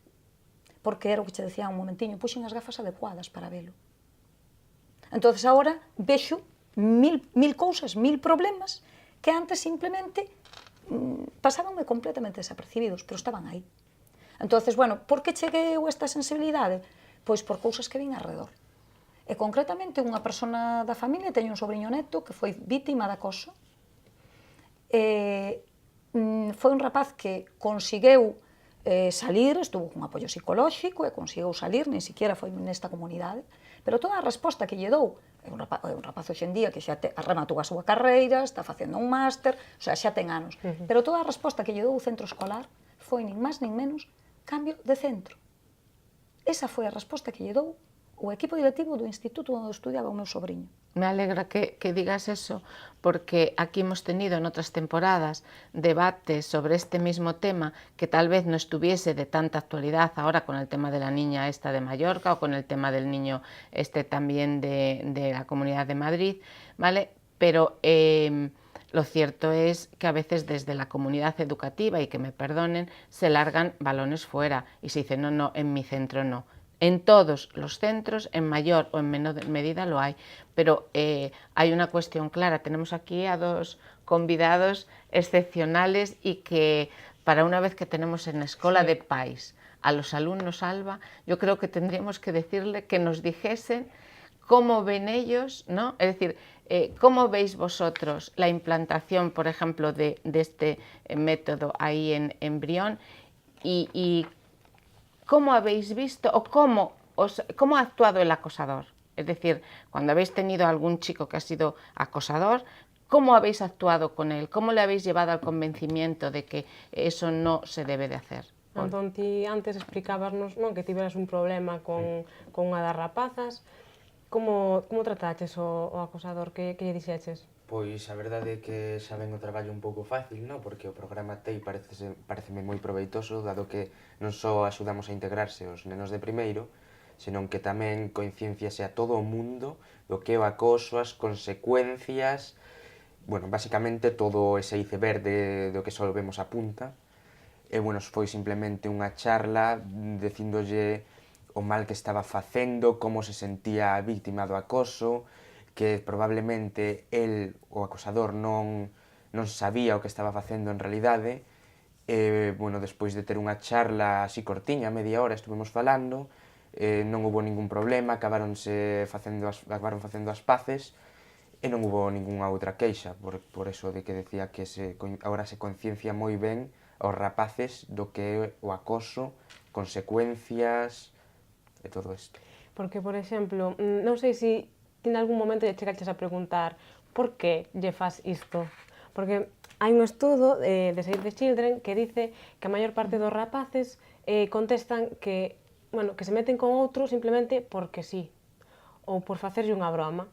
Porque era o que che decía un momentiño, puxen as gafas adecuadas para velo. Entonces agora vexo mil cousas, mil problemas que antes simplemente pasábanme completamente desapercibidos, pero estaban aí. Entonces, bueno, por que cheguei a esta sensibilidade? Pois por cousas que vin alrededor. E concretamente unha persona da familia, teño un sobrinho neto que foi vítima de acoso. Foi un rapaz que conseguiu salir, estuvo con apoio psicolóxico e conseguiu salir, nin siquiera foi nesta comunidade, pero toda a resposta que lle dou, é un rapaz hoxe en día que xa rematou a súa carreira, está facendo un máster, o sea, xa ten anos, pero toda a resposta que lle dou o centro escolar foi nin máis nin menos cambio de centro. Esa foi a resposta que lle dou o equipo directivo do instituto onde estudiaba o meu sobrinho. Me alegra que digas eso, porque aquí hemos tenido en otras temporadas debates sobre este mismo tema que tal vez no estuviese de tanta actualidad ahora con el tema de la niña esta de Mallorca o con el tema del niño este también de la Comunidad de Madrid, ¿vale? Pero lo cierto es que a veces desde la comunidad educativa, y que me perdonen, se largan balones fuera y se dice no, en mi centro no. En todos los centros, en mayor o en menor medida lo hay, pero hay una cuestión clara. Tenemos aquí a dos convidados excepcionales y que para una vez que tenemos en la Escola de Pais a los alumnos Alba, yo creo que tendríamos que decirle que nos dijesen cómo ven ellos, ¿no? Es decir, cómo veis vosotros la implantación, por ejemplo, de este método ahí en Brión y ¿cómo habéis visto o cómo ha actuado el acosador? Es decir, cuando habéis tenido algún chico que ha sido acosador, ¿cómo habéis actuado con él? ¿Cómo le habéis llevado al convencimiento de que eso no se debe de hacer? Entón, ti antes explicábasnos, non, que tiveras un problema con unha das rapazas. Como trataches o acosador? Que lle dixeches? Pois a verdade é que xa ven o traballo un pouco fácil, non? Porque o programa TEI pareceme moi proveitoso, dado que non só axudamos a integrarse os nenos de primeiro, senón que tamén concienciase a todo o mundo do que é o acoso, as consecuencias, bueno, basicamente todo ese iceberg do que só vemos a punta. E, bueno, foi simplemente unha charla dicíndolle o mal que estaba facendo, como se sentía a víctima do acoso, que probablemente el, o acosador, non sabía o que estaba facendo en realidade. E, bueno, despois de ter unha charla así cortiña, media hora, estuvemos falando, non houve ningún problema, acabaron facendo as paces, e non houve ningunha outra queixa, por eso de que decía que agora se conciencia moi ben aos rapaces do que é o acoso, consecuencias e todo isto. Porque, por exemplo, non sei se en algún momento lle chegaches a preguntar por que lle faz isto. Porque hai un estudo de Save the Children que dice que a maior parte dos rapaces contestan que, bueno, que se meten con outro simplemente porque sí, ou por facerlle unha broma.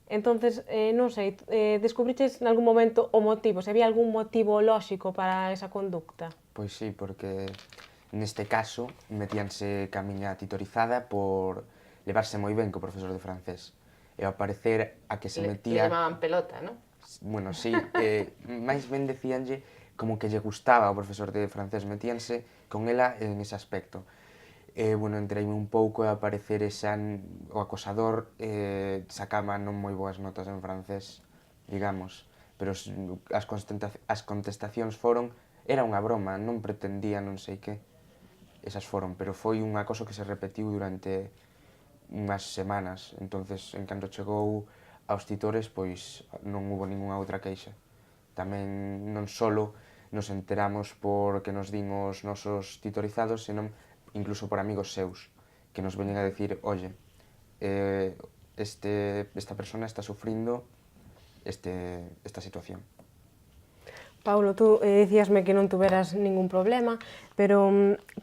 Entonces, non sei, descubriches en algún momento o motivo, se había algún motivo lóxico para esa conducta? Pois sí, porque neste caso metíanse camiña titorizada por levarse moi ben co profesor de francés. E ao parecer a que se metía... Le llamaban pelota, non? Bueno, sí, máis ben decíanlle como que lle gustaba ao profesor de francés, metíanse con ela en ese aspecto. Bueno, entreime un pouco e ao parecer o acosador sacaba non moi boas notas en francés, digamos, pero as contestacións foron, era unha broma, non pretendía non sei que, esas foron, pero foi un acoso que se repetiu durante unhas semanas, entonces, en canto chegou aos titores, pois non hubo ningunha outra queixa. Tamén non solo nos enteramos porque nos din os nosos titorizados, senón incluso por amigos seus, que nos veñen a decir, oye, esta persona está sufrindo esta situación. Paulo, tú dicíasme que non tuveras ningún problema, pero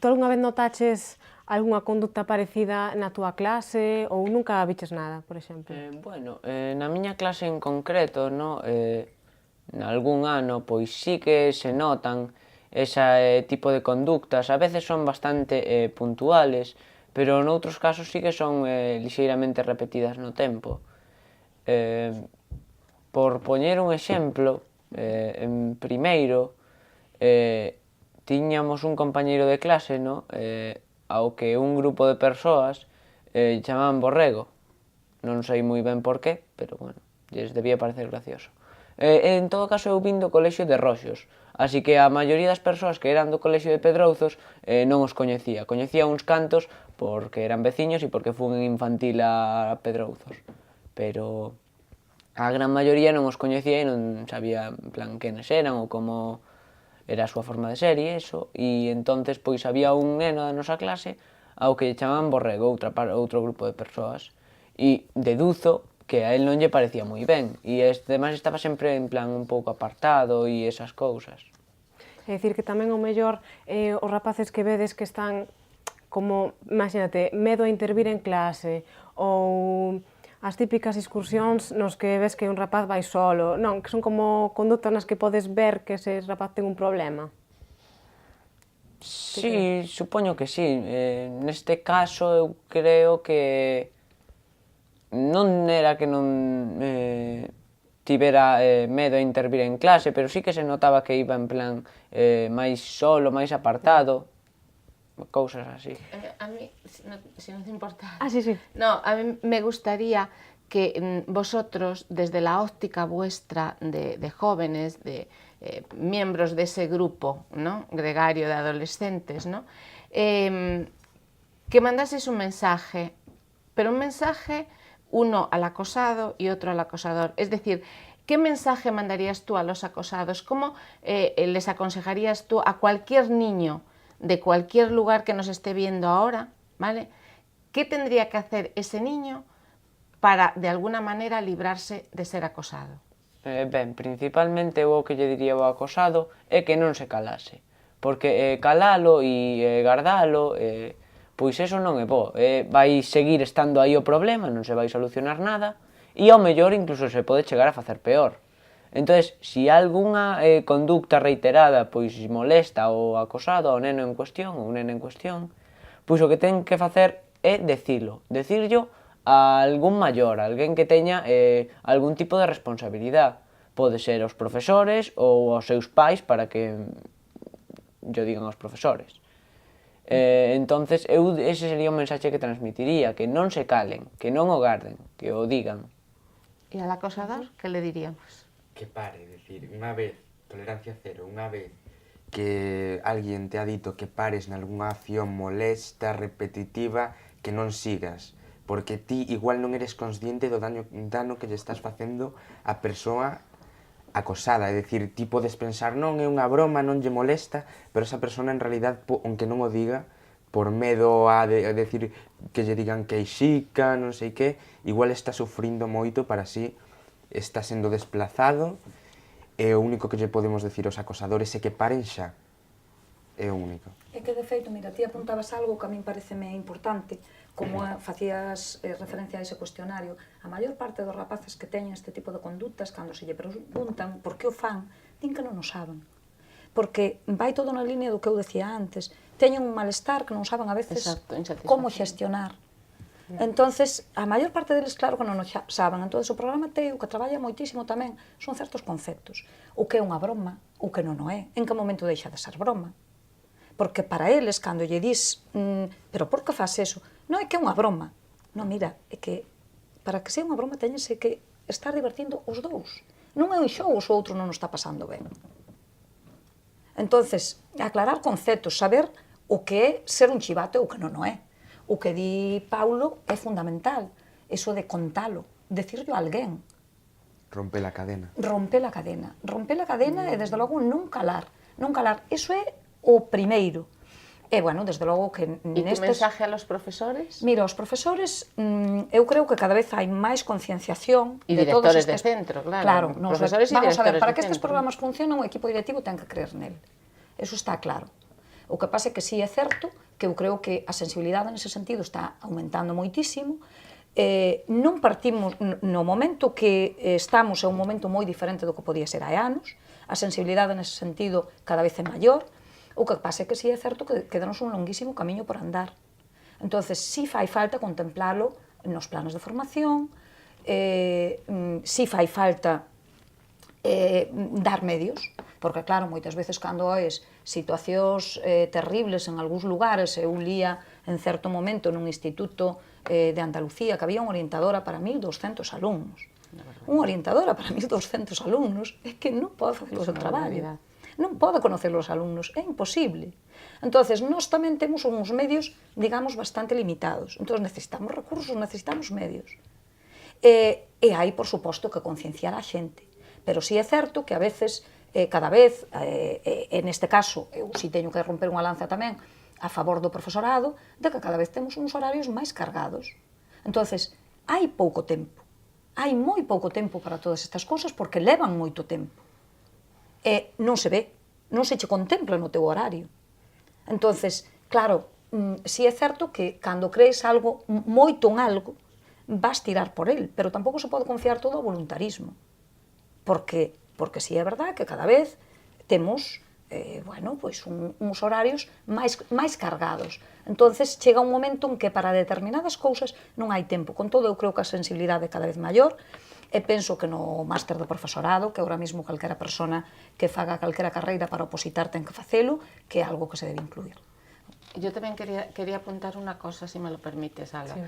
tú algunha vez notaches algunha conducta parecida na túa clase ou nunca viches nada, por exemplo? Bueno, na miña clase en concreto, no, nalgún ano, pois sí que se notan ese tipo de conductas, a veces son bastante puntuales, pero noutros casos sí que son lixeiramente repetidas no tempo. Por poñer un exemplo, en primeiro, tiñamos un compañeiro de clase, no, ao que un grupo de persoas chamaban Borrego. Non sei moi ben por qué, pero, bueno, lles debía parecer gracioso. En todo caso, eu vin do colexio de Roxos, así que a maioría das persoas que eran do colexio de Pedrouzos non os coñecía. Coñecía uns cantos porque eran veciños e porque fun en infantil a Pedrouzos, pero a gran maioría non os coñecía e non sabía, en plan, quenes eran ou como era a súa forma de ser e iso, e entonces pois había un neno da nosa clase ao que lle chamaban Borrego, outro grupo de persoas, e deduzo que a él non lle parecía moi ben, e ademais estaba sempre en plan un pouco apartado e esas cousas. É dicir, que tamén o mellor os rapaces que vedes que están como, imagínate, medo a intervir en clase, ou as típicas excursións nos que ves que un rapaz vai solo, non, que son como conductas nas que podes ver que ese rapaz ten un problema. Sí, supoño que sí. Neste caso eu creo que non era que non tivera medo a intervir en clase, pero sí que se notaba que iba en plan máis solo, máis apartado, cousas así. A mí, si non te importa... Ah, sí, sí. No, a mí me gustaría que vosotros, desde la óptica vuestra de jóvenes, de miembros de ese grupo, ¿no?, gregario de adolescentes, ¿no?, que mandases un mensaje, pero un mensaje uno al acosado y otro al acosador. Es decir, ¿qué mensaje mandarías tú a los acosados? ¿Cómo les aconsejarías tú a cualquier niño de cualquier lugar que nos esté viendo ahora, ¿vale? ¿Qué tendría que hacer ese niño para, de alguna manera, librarse de ser acosado? Ben, principalmente o que lle diría ao acosado é que non se calase, porque calalo e guardalo, pois eso non é bo, vai seguir estando aí o problema, non se vai solucionar nada, e ao mellor incluso se pode chegar a facer peor. Entón, se algunha conducta reiterada pois molesta ou acosado ao neno en cuestión ou nena en cuestión, pois o que ten que facer é decirlo a algún maior, a alguén que teña algún tipo de responsabilidade. Pode ser aos profesores ou aos seus pais para que yo digan aos profesores. Entonces, ese sería o mensaxe que transmitiría, que non se calen, que non o garden, que o digan. E al acosador, que le diríamos? Que pare, decir, unha vez, tolerancia cero, unha vez que alguén te ha dito que pares nalgúna acción molesta, repetitiva, que non sigas, porque ti igual non eres consciente do dano que lle estás facendo á persoa acosada, é dicir, ti podes pensar non é unha broma, non lle molesta, pero esa persona en realidad, aunque non o diga, por medo a decir que lle digan que é xica, non sei que, igual está sufrindo moito para así, está sendo desplazado, e o único que lle podemos decir aos acosadores é que paren xa, é o único. É que, de feito, mira, ti apuntabas algo que a min pareceme importante, como facías referencia a ese cuestionario. A maior parte dos rapaces que teñen este tipo de conductas, cando se lle preguntan por que o fan, din que non o saben. Porque vai todo na línea do que eu decía antes. Teñen un malestar que non saben a veces como xestionar. Entonces, a maior parte deles, claro que non o saben. Entón, o programa TEU, que traballa moitísimo tamén, son certos conceptos. O que é unha broma, o que non o é, en que momento deixa de ser broma. Porque para eles, cando lle dis, pero por que faz eso? Non é que é unha broma. Non, mira, é que para que sea unha broma teñense que estar divertindo os dous. Non é un xogo, o outro non o está pasando ben. Entonces, aclarar conceptos, saber o que é ser un chivato e o que non o é. O que di Paulo é fundamental, eso de contalo, decirlo a alguén. Romper a cadena. Romper a cadena. Romper a cadena e, desde logo, non calar. Non calar. Eso é o primeiro. E, bueno, desde logo que E nestes... tu mensaje a los profesores? Mira, os profesores, eu creo que cada vez hai máis concienciación E de todos directores de estes... centro, claro. Profesores e directores de centro. Vamos a ver, para que estes centro. programas funcionen, o equipo directivo ten que creer nel. Eso está claro. O que pasa é que sí é certo que eu creo que a sensibilidade nese sentido está aumentando moitísimo. Non partimos no momento que estamos, é un momento moi diferente do que podía ser hai anos. A sensibilidade nese sentido cada vez é maior. O que pasa é que sí é certo que quedanos un longuísimo camiño por andar. Entonces, sí fai falta contemplalo nos planos de formación, sí fai falta dar medios, porque claro, moitas veces cando oes situacións terribles en algúns lugares, eu lía en certo momento nun instituto de Andalucía que había unha orientadora para 1.200 alumnos. Unha orientadora para 1.200 alumnos é que non pode facer o seu traballo. Non pode conocer os alumnos, é imposible. Entonces, nós tamén temos uns medios, digamos, bastante limitados. Entón, necesitamos recursos, necesitamos medios. E hai, por suposto, que concienciar a xente. Pero sí é certo que a veces, cada vez, en este caso, eu si teño que romper unha lanza tamén a favor do profesorado, de que cada vez temos uns horarios máis cargados. Entonces, hai pouco tempo. Hai moi pouco tempo para todas estas cousas porque levan moito tempo. E non se ve, non se che contempla no teu horario. Entonces, claro, si é certo que cando crees algo, moito en algo, vas tirar por el, pero tampouco se pode confiar todo ao voluntarismo. Porque si é verdad que cada vez temos, bueno, pois uns horarios máis cargados. Entonces, chega un momento en que para determinadas cousas non hai tempo. Con todo, eu creo que a sensibilidade é cada vez maior, e penso que no máster do profesorado, que agora mesmo calquera persona que faga calquera carreira para opositar ten que facelo, que é algo que se debe incluir. Yo también quería apuntar una cosa, si me lo permites, Alba. Sí.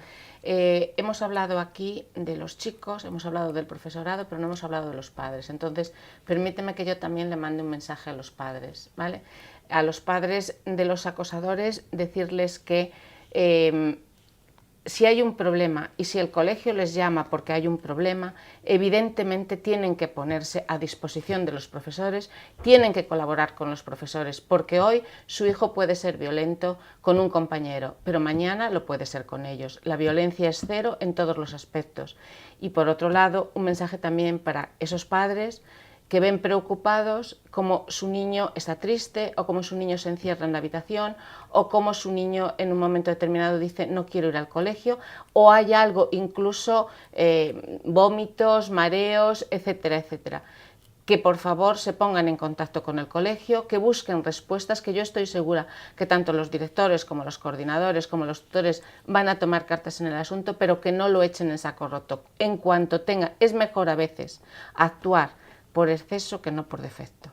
Hemos hablado aquí de los chicos, hemos hablado del profesorado, pero no hemos hablado de los padres. Entonces, permíteme que yo también le mande un mensaje a los padres, ¿vale? A los padres de los acosadores, decirles que si hay un problema y si el colegio les llama porque hay un problema, evidentemente tienen que ponerse a disposición de los profesores, tienen que colaborar con los profesores, porque hoy su hijo puede ser violento con un compañero, pero mañana lo puede ser con ellos. La violencia es cero en todos los aspectos. Y por otro lado, un mensaje también para esos padres que ven preocupados como su niño está triste o como su niño se encierra en la habitación o como su niño en un momento determinado dice no quiero ir al colegio o hay algo, incluso vómitos, mareos, etcétera, etcétera. Que por favor se pongan en contacto con el colegio, que busquen respuestas, que yo estoy segura que tanto los directores como los coordinadores como los tutores van a tomar cartas en el asunto, pero que no lo echen en saco roto. En cuanto tenga, es mejor a veces actuar por exceso que no por defecto.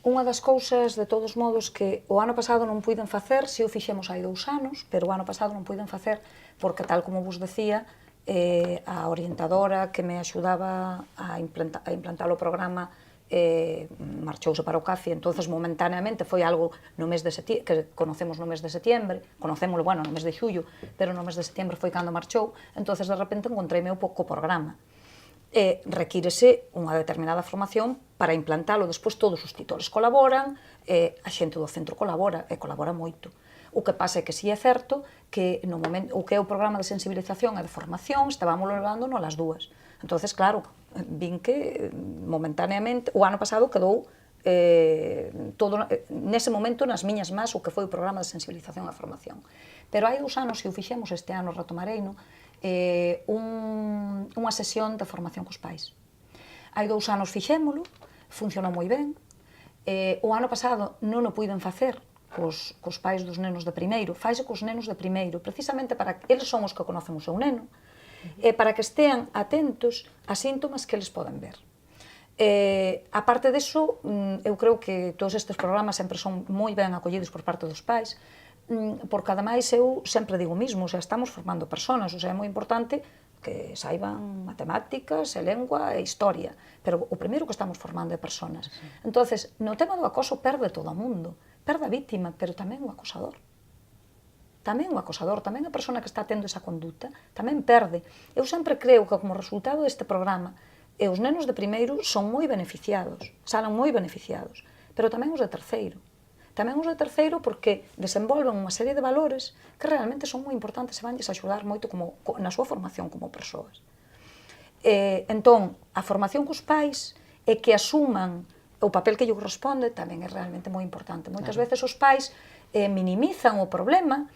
Unha das cousas, de todos modos, que o ano pasado non puiden facer, se o fixemos hai 2 anos, pero o ano pasado non puiden facer, porque tal como vos decía, a orientadora que me axudaba a implantar o programa marchouse para o CAFI, entonces momentaneamente foi algo no mes de setiembre, que conocemos no mes de setiembre, conocémoslo, bueno, no mes de xullo, pero no mes de setiembre foi cando marchou, entonces de repente encontreime co programa. Requírese unha determinada formación para implantalo, despois todos os titores colaboran, a xente do centro colabora, e colabora moito. O que pasa é que si é certo que no momento, o que é o programa de sensibilización e de formación estábamos levando as dúas. Entonces, claro, vin que momentaneamente, o ano pasado quedou todo, nese momento nas miñas más o que foi o programa de sensibilización e formación. Pero hai 2 anos, se o fixemos este ano, retomareino, unha sesión de formación cos pais. Hai 2 anos fixémolo, funcionou moi ben. O ano pasado non o puiden facer cos pais dos nenos de primeiro, faise cos nenos de primeiro, precisamente para que eles son os que conocen o seu neno, e para que estean atentos a síntomas que eles poden ver. A parte disso, eu creo que todos estes programas sempre son moi ben acollidos por parte dos pais, porque ademais eu sempre digo o mismo, o sea, estamos formando personas, o sea, é moi importante que saiban matemáticas, e lengua e historia, pero o primeiro que estamos formando é personas. Entonces, no tema do acoso perde todo o mundo, perde a vítima, pero tamén o acosador. Tamén o acosador, tamén a persona que está tendo esa conduta, tamén perde. Eu sempre creo que como resultado deste programa, os nenos de primeiro son moi beneficiados, salen moi beneficiados, pero tamén os de terceiro. Tamén os de terceiro porque desenvolven unha serie de valores que realmente son moi importantes e vanlles axudar moito na súa formación como persoas. Entón, a formación cos pais e que asuman o papel que lle corresponde tamén é realmente moi importante. Moitas veces os pais minimizan o problema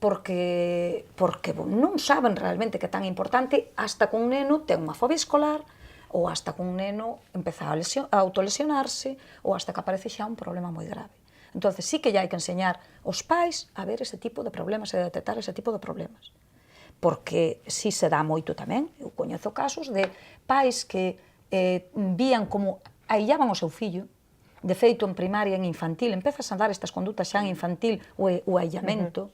porque non saben realmente que é tan importante hasta que un neno ten unha fobia escolar ou hasta que un neno empeza a autolesionarse ou hasta que aparece xa un problema moi grave. Entonces, sí que ya hai que enseñar aos pais a ver ese tipo de problemas e a detectar ese tipo de problemas. Porque sí se dá moito tamén. Eu coñezo casos de pais que vían como aillaban o seu fillo, de feito en primaria, en infantil, empezas a dar estas condutas xa en infantil, o aillamento,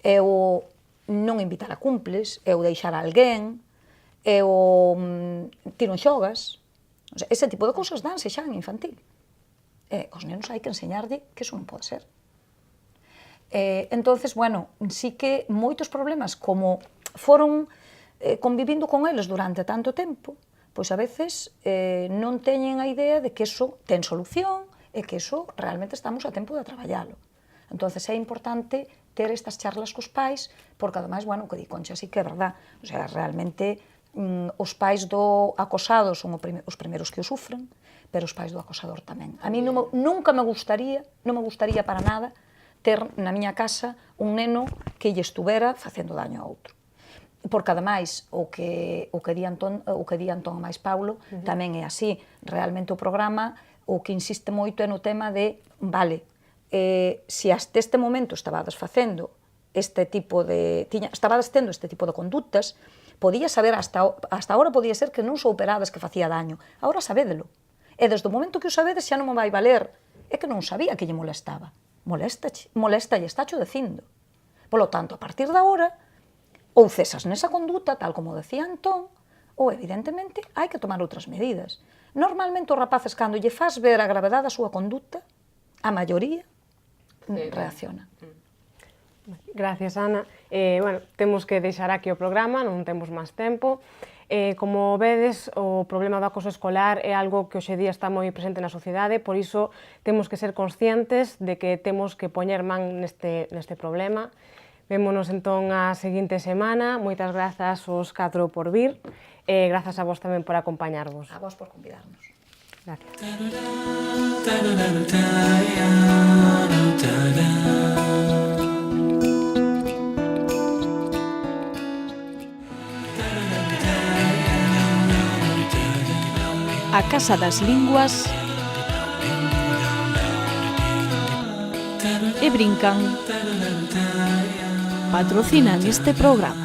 é o non invitar a cumples, é o deixar a alguén, é o tiro en xogas. O sea, ese tipo de cousas danse xa en infantil. Os nenos hai que enseñarlle que iso non pode ser. Entonces, bueno, sí que moitos problemas, como foron convivindo con eles durante tanto tempo, pois a veces non teñen a idea de que iso ten solución e que iso realmente estamos a tempo de traballalo. Entonces é importante ter estas charlas cos pais, porque ademais, bueno, o que di Concha sí que é verdad, o sea, realmente os pais do acosado son os primeiros que o sufren, pero os pais do acosador tamén. A mí nunca me gustaría, non me gustaría para nada, ter na miña casa un neno que lle estuvera facendo daño a outro. Porque, ademais, o que di Antón a máis Paulo tamén é así. Realmente o programa o que insiste moito é no tema de, vale, se hasta este momento estabades facendo este tipo de... estabades tendo este tipo de conductas, podía saber, hasta ahora podía ser que non souperades que facía daño. Agora sabédelo. E desde o momento que o sabedes xa non me vai valer. É que non sabía que lle molestaba. Molesta e estácho dicindo. Polo tanto, a partir de agora, ou cesas nesa conduta, tal como decía Antón, ou evidentemente hai que tomar outras medidas. Normalmente os rapaces, cando lle faz ver a gravedade da súa conduta, a maioría reacciona. Gracias, Ana. Bueno, temos que deixar aquí o programa, non temos máis tempo. Como vedes, o problema do acoso escolar é algo que hoxe día está moi presente na sociedade, por iso temos que ser conscientes de que temos que poñer man neste problema. Vémonos entón a seguinte semana. Moitas grazas aos 4 por vir e grazas a vos tamén por acompañarvos. A vos por convidarnos. Gracias. A Casa das Linguas e Brincan patrocinan este programa.